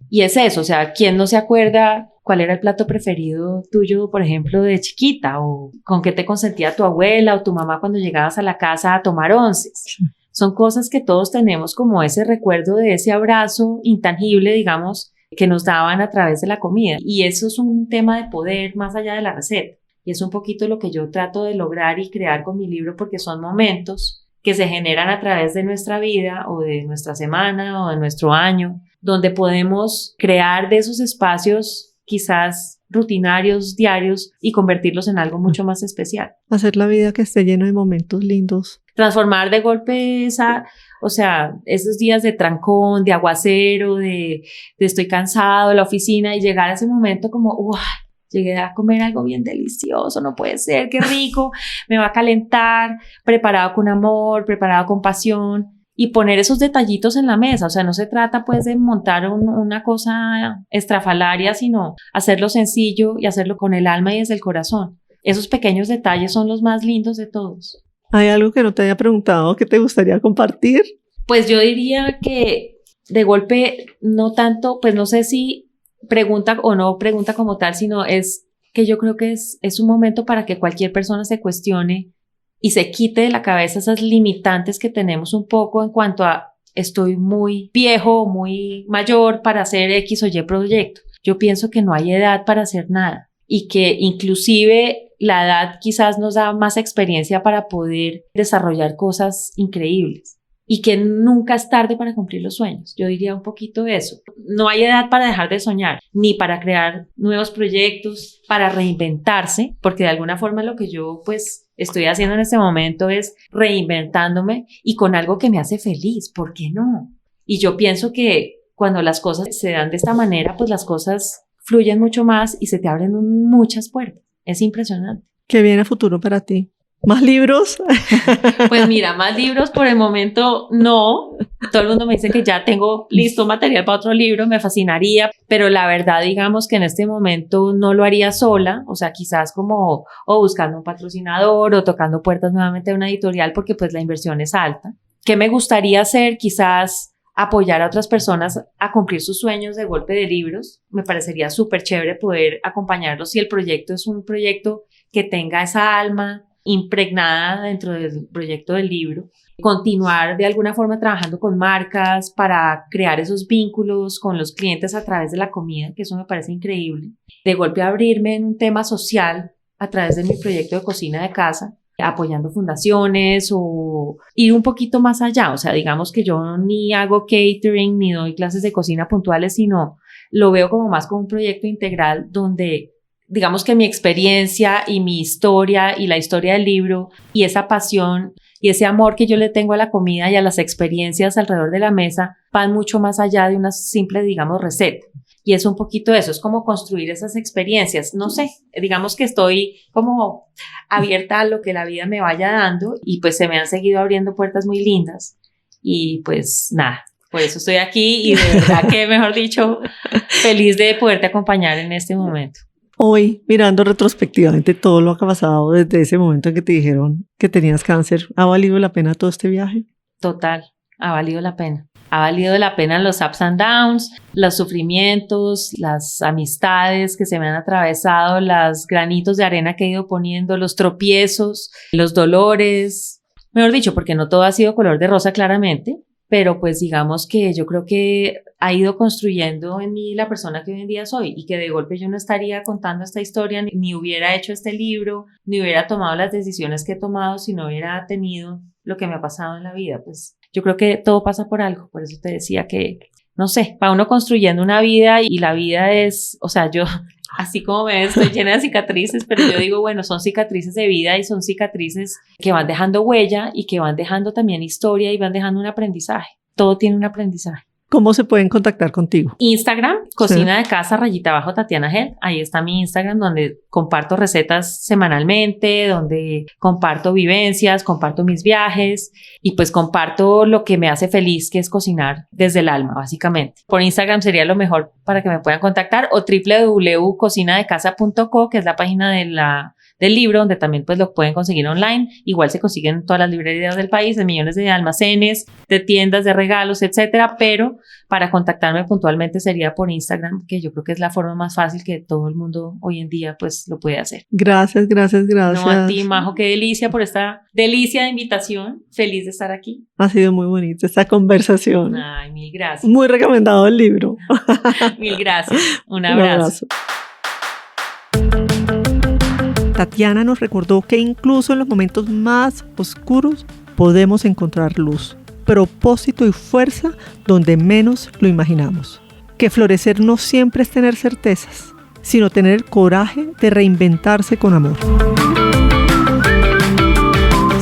Y es eso, o sea, ¿quién no se acuerda cuál era el plato preferido tuyo, por ejemplo, de chiquita? O con qué te consentía tu abuela o tu mamá cuando llegabas a la casa a tomar onces. Son cosas que todos tenemos como ese recuerdo de ese abrazo intangible, digamos, que nos daban a través de la comida. Y eso es un tema de poder más allá de la receta. Y es un poquito lo que yo trato de lograr y crear con mi libro, porque son momentos que se generan a través de nuestra vida o de nuestra semana o de nuestro año, donde podemos crear de esos espacios quizás rutinarios, diarios, y convertirlos en algo mucho más especial. Hacer la vida que esté llena de momentos lindos. Transformar de golpe esos días de trancón, de aguacero, de estoy cansado de la oficina, y llegar a ese momento como, ¡uy! Llegué a comer algo bien delicioso, no puede ser, qué rico, me va a calentar, preparado con amor, preparado con pasión, y poner esos detallitos en la mesa. O sea, no se trata pues de montar una cosa estrafalaria, sino hacerlo sencillo y hacerlo con el alma y desde el corazón. Esos pequeños detalles son los más lindos de todos. ¿Hay algo que no te haya preguntado que te gustaría compartir? Pues yo diría que de golpe no tanto, pues no sé si pregunta o no pregunta como tal, sino es que yo creo que es un momento para que cualquier persona se cuestione y se quite de la cabeza esas limitantes que tenemos un poco en cuanto a estoy muy viejo o muy mayor para hacer X o Y proyecto. Yo pienso que no hay edad para hacer nada y que inclusive la edad quizás nos da más experiencia para poder desarrollar cosas increíbles. Y que nunca es tarde para cumplir los sueños. Yo diría un poquito eso. No hay edad para dejar de soñar, ni para crear nuevos proyectos, para reinventarse, porque de alguna forma lo que yo pues estoy haciendo en este momento es reinventándome y con algo que me hace feliz. ¿Por qué no? Y yo pienso que cuando las cosas se dan de esta manera, pues las cosas fluyen mucho más y se te abren muchas puertas. Es impresionante. ¿Qué viene a futuro para ti? ¿Más libros? Pues mira, más libros por el momento no. Todo el mundo me dice que ya tengo listo material para otro libro, me fascinaría, pero la verdad digamos que en este momento no lo haría sola, o sea, quizás como o buscando un patrocinador o tocando puertas nuevamente de una editorial porque pues la inversión es alta. ¿Qué me gustaría hacer? Quizás apoyar a otras personas a cumplir sus sueños de golpe de libros. Me parecería súper chévere poder acompañarlos si el proyecto es un proyecto que tenga esa alma impregnada dentro del proyecto del libro. Continuar de alguna forma trabajando con marcas para crear esos vínculos con los clientes a través de la comida, que eso me parece increíble. De golpe abrirme en un tema social a través de mi proyecto de cocina de casa, apoyando fundaciones o ir un poquito más allá. O sea, digamos que yo ni hago catering ni doy clases de cocina puntuales, sino lo veo como más como un proyecto integral donde digamos que mi experiencia y mi historia y la historia del libro y esa pasión y ese amor que yo le tengo a la comida y a las experiencias alrededor de la mesa van mucho más allá de una simple, digamos, receta. Y es un poquito eso, es como construir esas experiencias. No sé, digamos que estoy como abierta a lo que la vida me vaya dando y pues se me han seguido abriendo puertas muy lindas y pues nada. Por eso estoy aquí y de verdad que, mejor dicho, feliz de poderte acompañar en este momento. Hoy, mirando retrospectivamente todo lo que ha pasado desde ese momento en que te dijeron que tenías cáncer, ¿ha valido la pena todo este viaje? Total, ha valido la pena. Ha valido la pena los ups and downs, los sufrimientos, las amistades que se me han atravesado, los granitos de arena que he ido poniendo, los tropiezos, los dolores. Mejor dicho, porque no todo ha sido color de rosa claramente, pero pues digamos que yo creo que ha ido construyendo en mí la persona que hoy en día soy y que de golpe yo no estaría contando esta historia, ni hubiera hecho este libro, ni hubiera tomado las decisiones que he tomado si no hubiera tenido lo que me ha pasado en la vida. Pues yo creo que todo pasa por algo, por eso te decía que, no sé, va uno construyendo una vida y la vida es, o sea, yo así como me ves, estoy llena de cicatrices, pero yo digo, bueno, son cicatrices de vida y son cicatrices que van dejando huella y que van dejando también historia y van dejando un aprendizaje. Todo tiene un aprendizaje. ¿Cómo se pueden contactar contigo? Instagram, Cocina de Casa, _ Tatiana Gel. Ahí está mi Instagram donde comparto recetas semanalmente, donde comparto vivencias, comparto mis viajes y pues comparto lo que me hace feliz, que es cocinar desde el alma, básicamente. Por Instagram sería lo mejor para que me puedan contactar o www.cocinadecasa.co, que es la página del libro, donde también pues lo pueden conseguir online. Igual se consiguen en todas las librerías del país, en millones de almacenes, de tiendas, de regalos, etcétera, pero para contactarme puntualmente sería por Instagram, que yo creo que es la forma más fácil que todo el mundo hoy en día pues lo puede hacer. Gracias. No, a ti, Majo, qué delicia por esta delicia de invitación. Feliz de estar aquí. Ha sido muy bonita esta conversación. Ay, mil gracias. Muy recomendado el libro. Mil gracias. Un abrazo. Tatiana nos recordó que incluso en los momentos más oscuros podemos encontrar luz, propósito y fuerza donde menos lo imaginamos. Que florecer no siempre es tener certezas, sino tener el coraje de reinventarse con amor.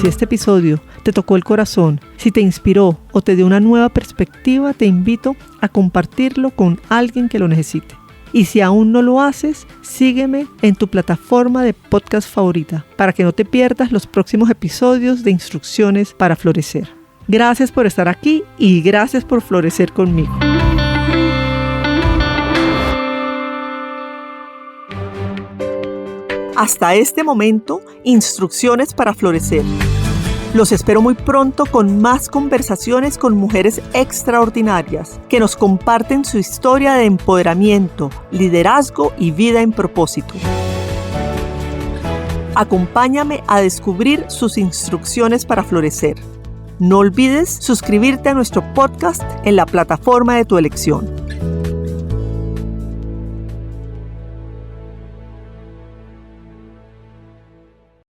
Si este episodio te tocó el corazón, si te inspiró o te dio una nueva perspectiva, te invito a compartirlo con alguien que lo necesite. Y si aún no lo haces, sígueme en tu plataforma de podcast favorita para que no te pierdas los próximos episodios de Instrucciones para Florecer. Gracias por estar aquí y gracias por florecer conmigo. Hasta este momento, Instrucciones para Florecer. Los espero muy pronto con más conversaciones con mujeres extraordinarias que nos comparten su historia de empoderamiento, liderazgo y vida en propósito. Acompáñame a descubrir sus instrucciones para florecer. No olvides suscribirte a nuestro podcast en la plataforma de tu elección.